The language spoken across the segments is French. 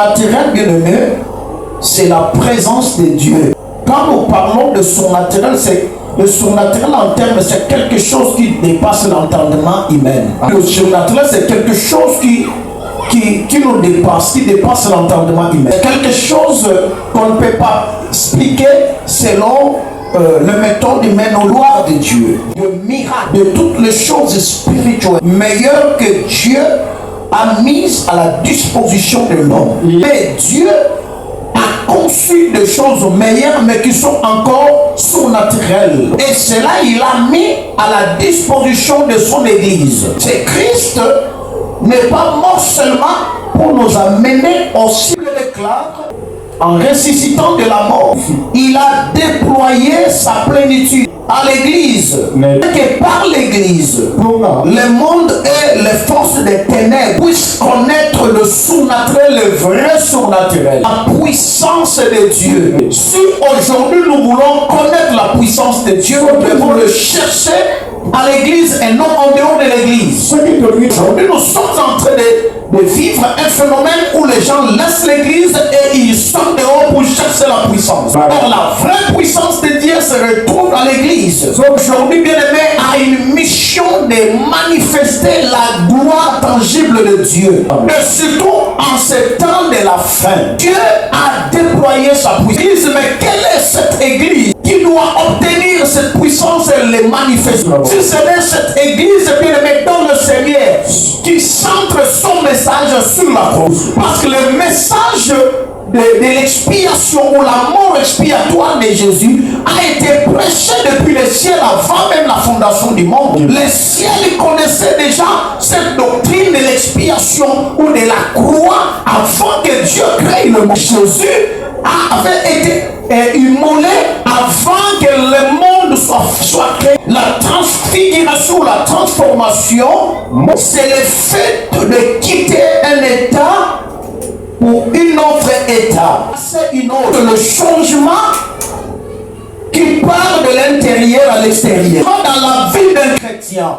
Naturel, bien aimé, c'est la présence de Dieu. Quand nous parlons de surnaturel, le surnaturel en termes, c'est quelque chose qui dépasse l'entendement humain. Le surnaturel, c'est quelque chose qui nous dépasse, qui dépasse l'entendement humain. C'est quelque chose qu'on ne peut pas expliquer selon le méthode humaine aux lois de Dieu. Le miracle de toutes les choses spirituelles meilleures que Dieu a mises à la disposition de l'homme. Mais Dieu a conçu des choses meilleures, mais qui sont encore surnaturelles. Et cela, il a mis à la disposition de son Église. C'est Christ n'est pas mort seulement pour nous amener au ciel, déclare, en ressuscitant de la mort. Il a déployé sa plénitude à l'Église. Que par l'Église, le monde et les forces des ténèbres puissent connaître le surnaturel, le vrai surnaturel, la puissance de Dieu. Si aujourd'hui nous voulons connaître la puissance de Dieu, nous devons le chercher à l'église et non en dehors de l'église. Aujourd'hui, nous sommes en train de vivre un phénomène où les gens laissent l'église et ils sont dehors pour chercher la puissance. Or, la vraie puissance de Dieu se retrouve à l'église. Aujourd'hui, bien-aimé, a une mission de manifester la gloire tangible de Dieu. Et surtout en ce temps de la fin, Dieu a déployé sa puissance. Mais quelle est cette église qui doit obtenir cette puissance et les manifester? Si c'est cette église, bien aimé, dans le Seigneur, qui centre son message sur la croix. Parce que le message de l'expiation ou la mort expiatoire de Jésus a été prêché depuis le ciel avant même la fondation du monde. Le ciel connaissait déjà cette doctrine de l'expiation ou de la croix avant que Dieu crée le monde. Jésus avait été immolé avant que le monde soit créé. La transfiguration, la transformation, c'est le fait de quitter un état pour une autre état. C'est une autre. Le changement qui part de l'intérieur à l'extérieur. Dans la vie d'un chrétien,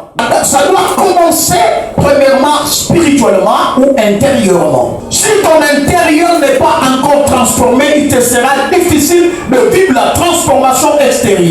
ça doit commencer premièrement spirituellement ou intérieurement. Si ton intérieur n'est pas encore transformé, il te sera difficile de vivre la transformation extérieure.